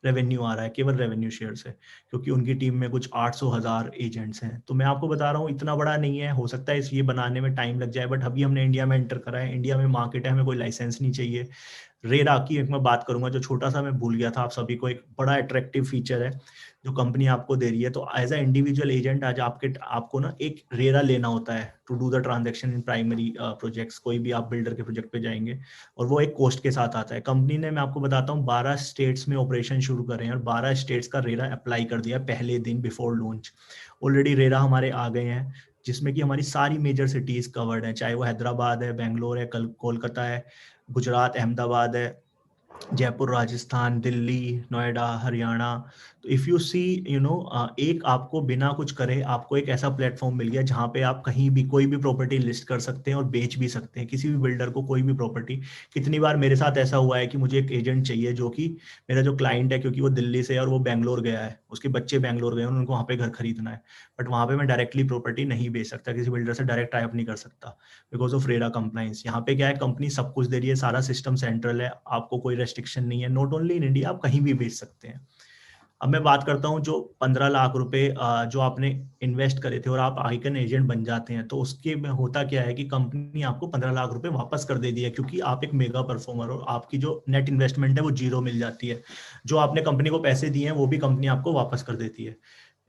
रेवेन्यू आ रहा है केवल रेवेन्यू शेयर से, क्योंकि उनकी टीम में कुछ 800,000 एजेंट्स हैं। तो मैं आपको बता रहा हूँ इतना बड़ा नहीं है, हो सकता है इस ये बनाने में टाइम लग जाए, बट अभी हमने इंडिया में एंटर करा है, इंडिया में मार्केट है, हमें कोई लाइसेंस नहीं चाहिए। रेरा की एक मैं बात करूंगा, जो छोटा सा मैं भूल गया था, आप सभी को एक बड़ा अट्रैक्टिव फीचर है जो कंपनी आपको दे रही है। तो एज अ इंडिविजुअल एजेंट आज आपको ना एक रेरा लेना होता है to do the transaction in primary projects. कोई भी आप बिल्डर के प्रोजेक्ट पे जाएंगे और वो एक कोस्ट के साथ आता है। कंपनी ने, मैं आपको बताता हूँ, 12 स्टेट्स में ऑपरेशन शुरू करे हैं और 12 स्टेट्स का रेरा अप्लाई कर दिया पहले दिन बिफोर लॉन्च। ऑलरेडी रेरा हमारे आ गए हैं, जिसमें कि हमारी सारी मेजर सिटीज कवर्ड है, चाहे वो हैदराबाद है, बेंगलोर है, कोलकाता है, गुजरात, अहमदाबाद है, जयपुर राजस्थान, दिल्ली, नोएडा, हरियाणा। तो इफ़ यू सी एक आपको बिना कुछ करे आपको एक ऐसा प्लेटफॉर्म मिल गया जहाँ पे आप कहीं भी कोई भी प्रॉपर्टी लिस्ट कर सकते हैं और बेच भी सकते हैं किसी भी बिल्डर को कोई भी प्रॉपर्टी। कितनी बार मेरे साथ ऐसा हुआ है कि मुझे एक एजेंट चाहिए, जो कि मेरा जो क्लाइंट है, क्योंकि वो दिल्ली से है और वो बैंगलोर गया है, उसके बच्चे बैंगलोर गए हैं, उनको वहाँ पे घर खरीदना है, बट वहाँ पे मैं डायरेक्टली प्रॉपर्टी नहीं बेच सकता, किसी बिल्डर से डायरेक्ट टाई अप नहीं कर सकता बिकॉज ऑफ रेरा कंप्लाइंस। यहाँ पे क्या है, कंपनी सब कुछ दे रही है, सारा सिस्टम सेंट्रल है, आपको कोई रेस्ट्रिक्शन नहीं है, नॉट ओनली इन इंडिया, आप कहीं भी बेच सकते हैं। अब मैं बात करता हूँ जो 15 लाख रुपए जो आपने इन्वेस्ट करे थे और आप आइकन एजेंट बन जाते हैं, तो उसके में होता क्या है कि कंपनी आपको 15 लाख रुपए वापस कर दे दी है, क्योंकि आप एक मेगा परफॉर्मर और आपकी जो नेट इन्वेस्टमेंट है वो 0 मिल जाती है। जो आपने कंपनी को पैसे दिए हैं वो भी कंपनी आपको वापस कर देती है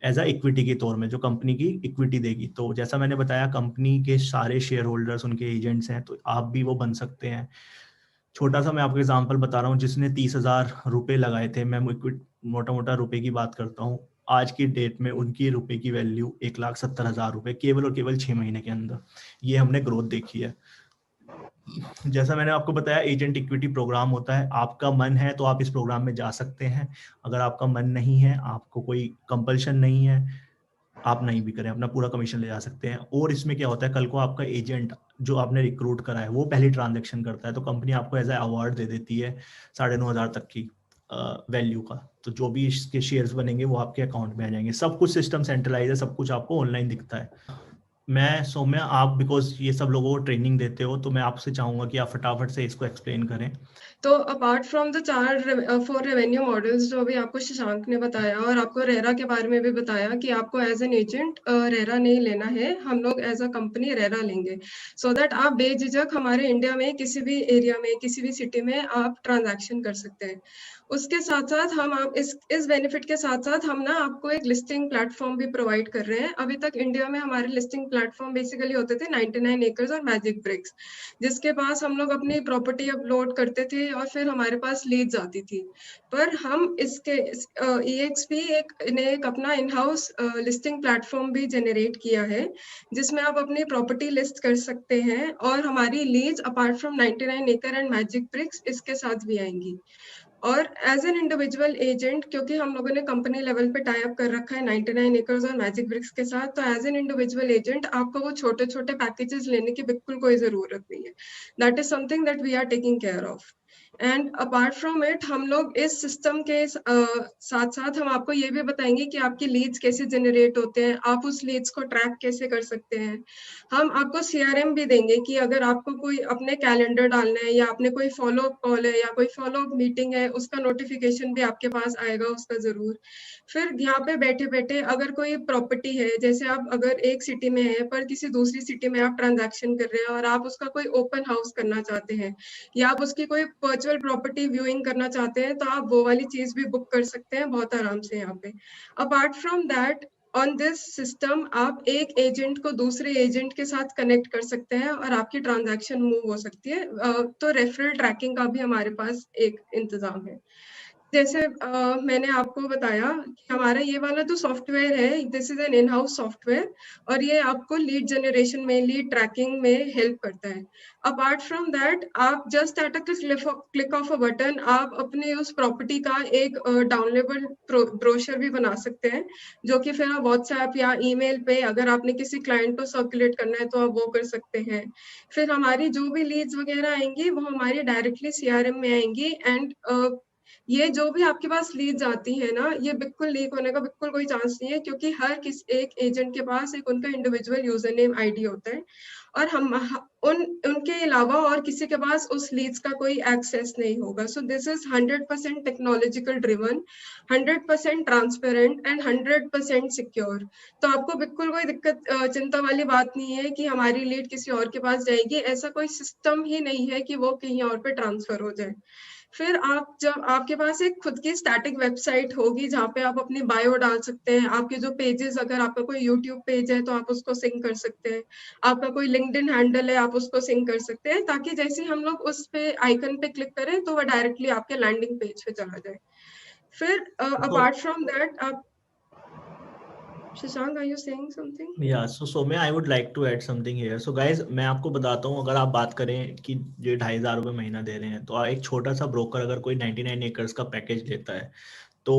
एज अ इक्विटी के तौर में, जो कंपनी की इक्विटी देगी। तो जैसा मैंने बताया, कंपनी के सारे शेयर होल्डर्स उनके एजेंट्स हैं, तो आप भी वो बन सकते हैं। छोटा सा मैं आपको एग्जांपल बता रहा हूँ, जिसने 30,000 रुपए लगाए थे, मैं मोटा मोटा रुपए की बात करता हूँ, आज की डेट में उनकी रुपए की वैल्यू 1,70,000 रुपए केवल और केवल 6 महीने के अंदर। ये हमने ग्रोथ देखी है। जैसा मैंने आपको बताया, एजेंट इक्विटी प्रोग्राम होता है, आपका मन है तो आप इस प्रोग्राम में जा सकते हैं, अगर आपका मन नहीं है, आपको कोई कंपल्शन नहीं है, आप नहीं भी करें, अपना पूरा कमीशन ले जा सकते हैं। और इसमें क्या होता है, कल को आपका एजेंट जो आपने रिक्रूट करा है वो पहली ट्रांजेक्शन करता है, तो कंपनी आपको एज ए अवार्ड दे देती है 9,500 तक की वैल्यू का। तो जो भी इसके शेयर्स बनेंगे वो आपके अकाउंट में आ जाएंगे। सब कुछ सिस्टम सेंट्रलाइज है, सब कुछ आपको ऑनलाइन दिखता है। मैं सौम्या, आप बिकॉज ये सब लोगों को ट्रेनिंग देते हो, तो मैं आपसे चाहूंगा कि आप फटाफट से इसको एक्सप्लेन करें। तो apart from the 4 revenue models जो अभी आपको शशांक ने बताया और आपको रेरा के बारे में भी बताया कि आपको एज एन एजेंट रेरा नहीं लेना है, हम लोग एज अ कंपनी रेरा लेंगे, सो दैट आप बेझिझक हमारे इंडिया में किसी भी एरिया में किसी भी सिटी में आप ट्रांजैक्शन कर सकते हैं। उसके साथ साथ हम आप इस बेनिफिट के साथ साथ हम ना आपको एक लिस्टिंग प्लेटफॉर्म भी प्रोवाइड कर रहे हैं। अभी तक इंडिया में हमारे लिस्टिंग प्लेटफॉर्म बेसिकली होते थे 99 एकर्स और मैजिक ब्रिक्स, जिसके पास हम लोग अपनी प्रॉपर्टी अपलोड करते थे और फिर हमारे पास लीड्स आती थी। पर हम इसके EXP ने एक अपना इन हाउस लिस्टिंग प्लेटफॉर्म भी जनरेट किया है, जिसमें आप अपनी प्रॉपर्टी लिस्ट कर सकते हैं और हमारी leads apart from 99 acres and Magic Bricks इसके साथ भी आएंगी। और एज एन इंडिविजुअल एजेंट, क्योंकि हम लोगों ने कंपनी लेवल पे टाई अप कर रखा है 99 एकर्स और मैजिक ब्रिक्स के साथ, तो एज एन इंडिविजुअल एजेंट आपको वो छोटे छोटे पैकेजेस लेने की बिल्कुल कोई जरूरत नहीं है। That is something that we are taking care of. And apart from it हम लोग इस सिस्टम के साथ साथ हम आपको ये भी बताएंगे कि आपकी लीड्स कैसे जनरेट होते हैं, आप उस लीड्स को ट्रैक कैसे कर सकते हैं। हम आपको CRM भी देंगे कि अगर आपको कोई अपने कैलेंडर डालना है या आपने कोई फॉलो अप कॉल है या कोई फॉलो अप मीटिंग है, उसका नोटिफिकेशन भी आपके पास आएगा उसका जरूर। फिर यहाँ पे बैठे बैठे अगर कोई प्रॉपर्टी है, जैसे आप अगर एक सिटी में है पर किसी दूसरी सिटी में आप ट्रांजैक्शन कर रहे हैं और आप उसका कोई ओपन हाउस करना चाहते हैं या आप उसकी कोई वर्चुअल प्रॉपर्टी व्यूइंग करना चाहते हैं, तो आप वो वाली चीज भी बुक कर सकते हैं बहुत आराम से यहाँ पे। Apart from that on this system आप एक एजेंट को दूसरे एजेंट के साथ कनेक्ट कर सकते हैं और आपकी ट्रांजैक्शन मूव हो सकती है। तो रेफरल ट्रैकिंग का भी हमारे पास एक इंतजाम है। जैसे मैंने आपको बताया कि हमारा ये वाला जो सॉफ्टवेयर है, this is an in house software और ये आपको लीड जनरेशन में, लीड ट्रैकिंग में हेल्प करता है। अपार्ट फ्रॉम दैट आप just at a click of a button आप अपने उस प्रॉपर्टी का एक डाउनलोडेबल ब्रोशर भी बना सकते हैं, जो कि फिर आप व्हाट्सएप या ईमेल पे अगर आपने किसी क्लाइंट को सर्कुलेट करना है तो आप वो कर सकते हैं। फिर हमारी जो भी लीड्स वगैरह आएंगी वो हमारी डायरेक्टली CRM में आएंगी। एंड ये जो भी आपके पास लीड्स आती है ना, ये बिल्कुल लीक होने का बिल्कुल कोई चांस नहीं है, क्योंकि हर किस एक एजेंट के पास एक उनका इंडिविजुअल यूजर नेम ID होता है और हम उनके अलावा और किसी के पास उस लीड्स का कोई एक्सेस नहीं होगा। So this is 100% technological driven, 100% transparent and 100% secure. तो आपको बिल्कुल कोई दिक्कत चिंता वाली बात नहीं है कि हमारी लीड किसी और के पास जाएगी, ऐसा कोई सिस्टम ही नहीं है कि वो कहीं और पे ट्रांसफर हो जाए। फिर आप जब आपके पास एक खुद की स्टैटिक वेबसाइट होगी जहाँ पे आप अपनी बायो डाल सकते हैं, आपके जो पेजेस, अगर आपका कोई यूट्यूब पेज है तो आप उसको सिंक कर सकते हैं, आपका कोई लिंक्डइन हैंडल है आप उसको सिंक कर सकते हैं, ताकि जैसे हम लोग उस पे आइकन पे क्लिक करें तो वह डायरेक्टली आपके लैंडिंग पेज पे चला जाए। फिर तो अपार्ट फ्रॉम दैट आप Shashank, are you saying something? या सो मैं I would like to add something here. So guys मैं आपको बताता हूँ, अगर आप बात करें कि जो 2,500 महीना दे रहे हैं, तो एक छोटा सा ब्रोकर अगर कोई 99 एकर्स का पैकेज लेता है तो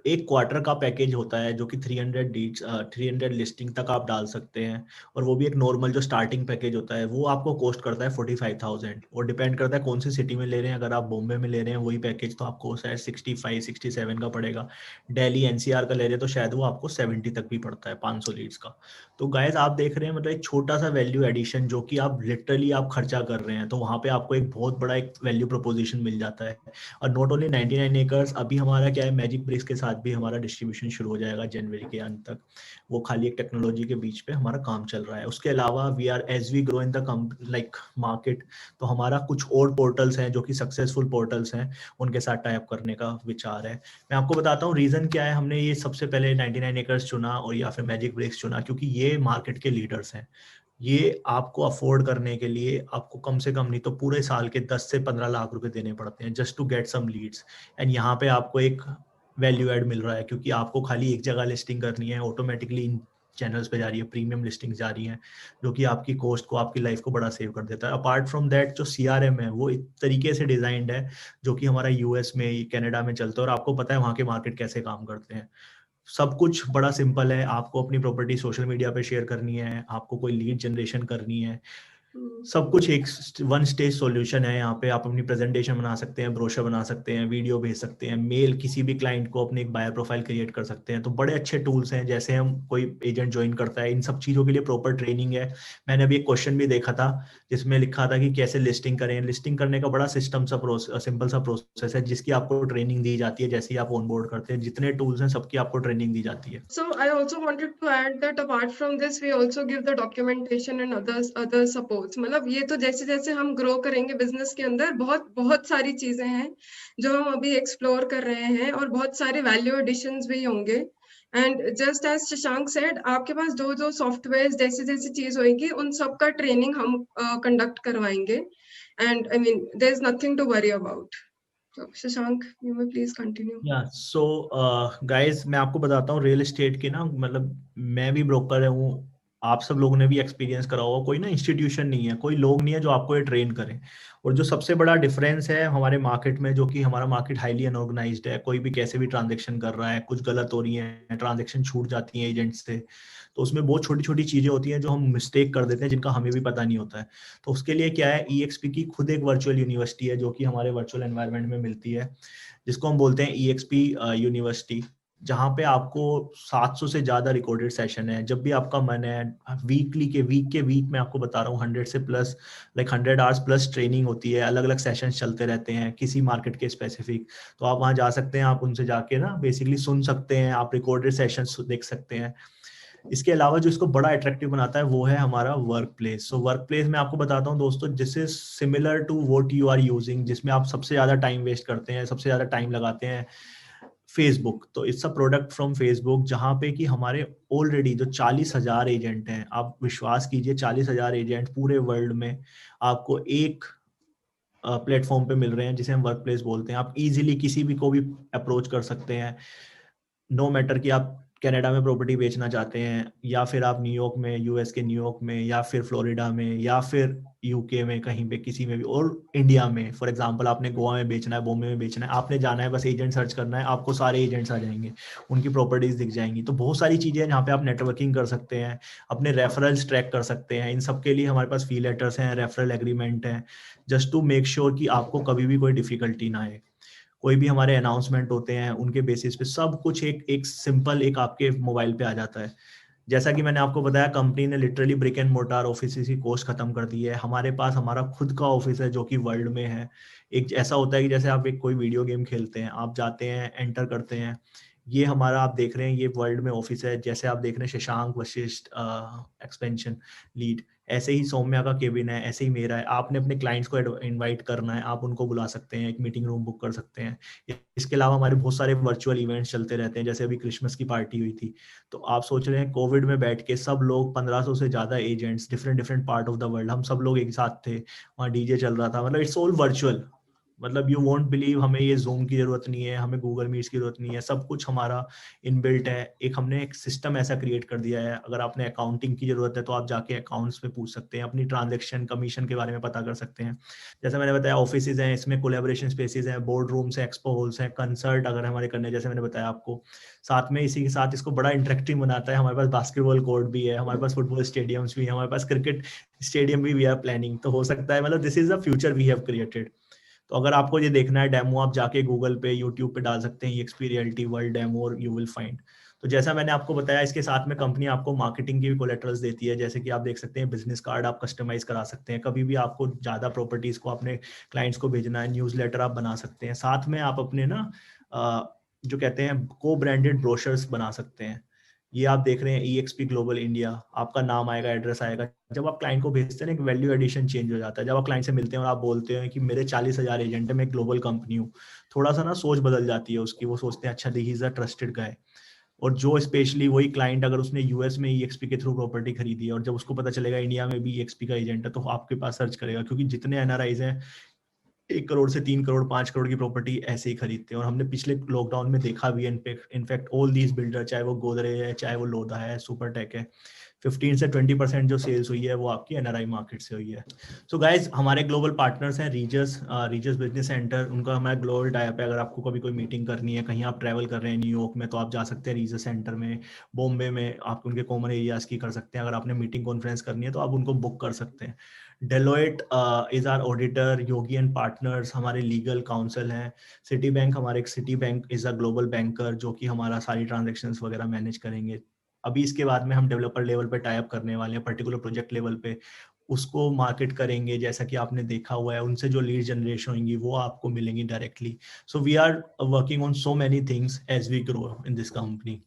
एक क्वार्टर का पैकेज होता है जो कि 300 डीड्स 300 लिस्टिंग तक आप डाल सकते हैं। और वो भी एक नॉर्मल जो स्टार्टिंग पैकेज होता है वो आपको कॉस्ट करता है 45,000। और डिपेंड करता है कौन सी सिटी में ले रहे हैं। अगर आप बॉम्बे में ले रहे हैं वही पैकेज तो आपको शायद 65-67 का पड़ेगा। दिल्ली NCR का ले रहे हैं तो शायद वो आपको 70 तक भी पड़ता है 500 लीड्स का। तो गाइस आप देख रहे हैं मतलब एक छोटा सा वैल्यू एडिशन जो कि आप लिटरली आप खर्चा कर रहे हैं, तो वहाँ पे आपको एक बहुत बड़ा एक वैल्यू प्रोपोजिशन मिल जाता है। और नॉट ओनली 99 एकर्स, अभी हमारा क्या है, मैजिक ब्रिक्स के साथ भी हमारा डिस्ट्रीब्यूशन शुरू हो जाएगा जनवरी के अंत तक। वो खाली एक टेक्नोलॉजी के बीच पे हमारा काम चल रहा है। उसके अलावा we are as we grow in the like market, तो हमारा कुछ और पोर्टल्स हैं जो कि सक्सेसफुल पोर्टल्स हैं, उनके साथ टाई अप करने का विचार है। मैं आपको बताता हूँ रीजन क्या है हमने ये सबसे पहले 99 एकर्स चुना और या फिर मैजिक ब्रिक्स चुना, क्योंकि ये मार्केट के लीडर्स हैं। ये आपको अफोर्ड करने के लिए आपको कम से कम नहीं तो पूरे साल के 10 से 15 लाख रुपए देने पड़ते हैं just to get some leads. And यहाँ पे आपको एक वैल्यू ऐड मिल रहा है, क्योंकि आपको खाली एक जगह लिस्टिंग करनी है, ऑटोमेटिकली इन चैनल्स पे जा रही है, प्रीमियम लिस्टिंग जा रही है, जो कि आपकी कॉस्ट को, आपकी लाइफ को बड़ा सेव कर देता है। अपार्ट फ्रॉम दैट जो CRM है वो एक तरीके से डिजाइंड है जो कि हमारा US में, कनाडा में चलता है, और आपको पता है वहाँ के मार्केट कैसे काम करते हैं। सब कुछ बड़ा सिंपल है। आपको अपनी प्रॉपर्टी सोशल मीडिया पे शेयर करनी है, आपको कोई लीड जनरेशन करनी है, सब कुछ एक वन स्टेज सॉल्यूशन है। यहाँ पे आप अपनी प्रेजेंटेशन बना सकते हैं, ब्रोशर बना सकते हैं, वीडियो भेज सकते हैं, मेल किसी भी क्लाइंट को अपनी एक बायर प्रोफाइल क्रिएट कर सकते हैं। तो बड़े अच्छे टूल्स हैं। जैसे हम कोई एजेंट ज्वाइन करता है, इन सब चीज़ों के लिए प्रॉपर ट्रेनिंग है। मैंने अभी एक क्वेश्चन भी देखा था जिसमें लिखा था कि कैसे लिस्टिंग करें। लिस्टिंग करने का बड़ा सिस्टम सा सिंपल सा प्रोसेस है जिसकी आपको ट्रेनिंग दी जाती है। जैसे ही आप ऑनबोर्ड करते हैं, जितने टूल्स हैं सबकी आपको ट्रेनिंग दी जाती है। So I also wanted to add that apart from this, we also give the documentation and other goals. मतलब ये तो जैसे जैसे हम ग्रो करेंगे बिजनेस के अंदर बहुत बहुत सारी चीजें हैं जो हम अभी एक्सप्लोर कर रहे हैं और बहुत सारे वैल्यू एडिशंस भी होंगे। And just as Shashank said, आपके पास जो जो सॉफ्टवेयर जैसी जैसी चीज होगी उन सब का ट्रेनिंग हम कंडक्ट करवाएंगे। And I mean there is nothing to worry about. So, Shashank, you may please continue. या सो गाइस, मैं आपको बताता हूँ रियल एस्टेट के ना, मतलब मैं भी ब्रोकर हूँ, आप सब लोगों ने भी एक्सपीरियंस करा होगा। कोई ना इंस्टीट्यूशन नहीं है, कोई लोग नहीं है जो आपको ये ट्रेन करें। और जो सबसे बड़ा डिफरेंस है हमारे मार्केट में, जो कि हमारा मार्केट हाईली अनऑर्गेनाइज्ड है, कोई भी कैसे भी ट्रांजेक्शन कर रहा है, कुछ गलत हो रही है, ट्रांजेक्शन छूट जाती है एजेंट से, तो उसमें बहुत छोटी छोटी चीजें होती हैं जो हम मिस्टेक कर देते हैं, जिनका हमें भी पता नहीं होता है। तो उसके लिए क्या है, EXP की खुद एक वर्चुअल यूनिवर्सिटी है जो कि हमारे वर्चुअल एनवायरनमेंट में मिलती है, जिसको हम बोलते हैं EXP यूनिवर्सिटी, जहाँ पे आपको 700 से ज्यादा रिकॉर्डेड सेशन है। जब भी आपका मन है, वीक में आपको बता रहा हूँ 100 से plus, like 100 hours plus training होती है, अलग अलग सेशन चलते रहते हैं किसी मार्केट के स्पेसिफिक। तो आप वहाँ जा सकते हैं, आप उनसे जाके ना बेसिकली सुन सकते हैं, आप रिकॉर्डेड सेशन देख सकते हैं। इसके अलावा जो इसको बड़ा अट्रैक्टिव बनाता है वो है हमारा work place. So work place में आपको बताता हूँ दोस्तों, this is similar to what you are using, जिसमें आप सबसे ज्यादा टाइम वेस्ट करते हैं, सबसे ज्यादा टाइम लगाते हैं, फेसबुक। तो it's a product from Facebook, जहाँ पे कि हमारे ऑलरेडी जो 40,000 एजेंट हैं, आप विश्वास कीजिए 40,000 एजेंट पूरे वर्ल्ड में आपको एक प्लेटफॉर्म पे मिल रहे हैं, जिसे हम वर्क प्लेस बोलते हैं। आप इजीली किसी भी को भी अप्रोच कर सकते हैं, नो मैटर कि आप कनाडा में प्रॉपर्टी बेचना चाहते हैं, या फिर आप न्यूयॉर्क में, यूएस के न्यूयॉर्क में, या फिर फ्लोरिडा में, या फिर यूके में, कहीं पे किसी में भी, और इंडिया में फॉर एग्जांपल आपने गोवा में बेचना है, बॉम्बे में बेचना है, आपने जाना है, बस एजेंट सर्च करना है, आपको सारे एजेंट्स आ जाएंगे, उनकी प्रॉपर्टीज दिख जाएंगी। तो बहुत सारी चीजें हैं जहाँ पे आप नेटवर्किंग कर सकते हैं, अपने रेफरल्स ट्रैक कर सकते हैं। इन सब के लिए हमारे पास फी लेटर्स हैं, रेफरल एग्रीमेंट है, जस्ट टू मेक श्योर कि आपको कभी भी कोई डिफिकल्टी ना आए। कोई भी हमारे अनाउंसमेंट होते हैं उनके बेसिस पे सब कुछ एक एक सिंपल एक आपके मोबाइल पे आ जाता है। जैसा कि मैंने आपको बताया, कंपनी ने literally brick and mortar office की कॉस्ट खत्म कर दी है। हमारे पास हमारा खुद का ऑफिस है जो कि वर्ल्ड में है। एक ऐसा होता है कि जैसे आप एक कोई वीडियो गेम खेलते हैं, आप जाते हैं, एंटर करते हैं, ये हमारा आप देख रहे हैं ये वर्ल्ड में ऑफिस है। जैसे आप देख रहे हैं शशांक वशिष्ठ एक्सपेंशन लीड, ऐसे ही सौम्या का केबिन है, ऐसे ही मेरा है। आपने अपने क्लाइंट्स को इनवाइट करना है, आप उनको बुला सकते हैं, एक मीटिंग रूम बुक कर सकते हैं। इसके अलावा हमारे बहुत सारे वर्चुअल इवेंट्स चलते रहते हैं, जैसे अभी क्रिसमस की पार्टी हुई थी। तो आप सोच रहे हैं कोविड में बैठ के सब लोग 1500 से ज्यादा agents different different part of the world, हम सब लोग एक साथ थे, वहाँ डीजे चल रहा था, मतलब इट्स ऑल वर्चुअल। मतलब यू वोंट बिलीव, हमें ये जूम की जरूरत नहीं है, हमें गूगल मीट्स की जरूरत नहीं है, सब कुछ हमारा इनबिल्ट है। एक हमने एक सिस्टम ऐसा क्रिएट कर दिया है, अगर आपने अकाउंटिंग की जरूरत है तो आप जाके अकाउंट्स पे पूछ सकते हैं, अपनी ट्रांजेक्शन कमीशन के बारे में पता कर सकते हैं। जैसे मैंने बताया ऑफिस हैं, इसमें कोलेबोरेशन स्पेसेस हैं, बोर्ड रूम्स हैं, एक्सपो हॉल्स हैं, कंसर्ट अगर हमारे करने, जैसे मैंने बताया आपको। साथ में इसी के साथ इसको बड़ा इंटरेक्टिव बनाता है, हमारे पास बास्केटबॉल कोर्ट भी है, हमारे पास फुटबॉल स्टेडियम्स भी है, हमारे पास क्रिकेट स्टेडियम भी वी आर प्लानिंग। तो हो सकता है, मतलब this is the future we have created. तो अगर आपको ये देखना है डेमो, आप जाके गूगल पे, यूट्यूब पे डाल सकते हैं EXP रियलिटी वर्ल्ड डेमो और यू विल फाइंड। तो जैसा मैंने आपको बताया, इसके साथ में कंपनी आपको मार्केटिंग की भी कोलेटरल्स देती है, जैसे कि आप देख सकते हैं बिजनेस कार्ड आप कस्टमाइज करा सकते हैं, कभी भी आपको ज्यादा प्रॉपर्टीज को अपने क्लाइंट्स को भेजना है, न्यूज़लेटर आप बना सकते हैं। साथ में आप अपने ना जो कहते हैं को ब्रांडेड ब्रोशर्स बना सकते हैं। ये आप देख रहे हैं EXP ग्लोबल इंडिया, आपका नाम आएगा, एड्रेस आएगा। जब आप क्लाइंट को भेजते हैं ना, एक वैल्यू एडिशन चेंज हो जाता है। जब आप क्लाइंट से मिलते हैं और आप बोलते हैं कि मेरे 40,000 एजेंट है, मैं ग्लोबल कंपनी हूँ, थोड़ा सा ना सोच बदल जाती है उसकी। वो सोचते हैं अच्छा ही इज अ ट्रस्टेड गाय। और जो स्पेशली वही क्लाइंट अगर उसने यूएस में EXP के थ्रू प्रॉपर्टी खरीदी है, और जब उसको पता चलेगा इंडिया में भी EXP का एजेंट है, तो आपके पास सर्च करेगा, क्योंकि जितने NRIs हैं 1 करोड़ से 3 करोड़ 5 करोड़ की प्रॉपर्टी ऐसे ही खरीदते हैं। और हमने पिछले लॉकडाउन में देखा भी है, इनफैक्ट ऑल दीज बिल्डर, चाहे वो गोदरेज है, चाहे वो लोधा है, सुपरटेक है, 15 से 20% जो सेल्स हुई है वो आपकी NRI मार्केट से हुई है। सो गाइज, हमारे ग्लोबल पार्टनर्स हैं रीजस बिजनेस सेंटर, उनका हमारा ग्लोबल टाइप है। अगर आपको कभी कोई मीटिंग करनी है, कहीं आप ट्रैवल कर रहे हैं न्यूयॉर्क में, तो आप जा सकते हैं रीजस सेंटर में। बॉम्बे में आप उनके कॉमन एरियाज की कर सकते हैं। अगर आपने मीटिंग कॉन्फ्रेंस करनी है तो आप उनको बुक कर सकते हैं। Deloitte is our auditor, Yogi and partners हमारे लीगल काउंसिल हैं। सिटी बैंक, हमारे एक Citibank is a global banker, जो कि हमारा सारी ट्रांजेक्शन्स वगैरह मैनेज करेंगे। अभी इसके बाद में हम डेवलपर लेवल पे टाई अप करने वाले हैं, पर्टिकुलर प्रोजेक्ट लेवल पे उसको मार्केट करेंगे। जैसा कि आपने देखा हुआ है, उनसे जो लीड जनरेशन होंगी वो आपको मिलेंगी directly. So we are working on so many things as we grow in this company.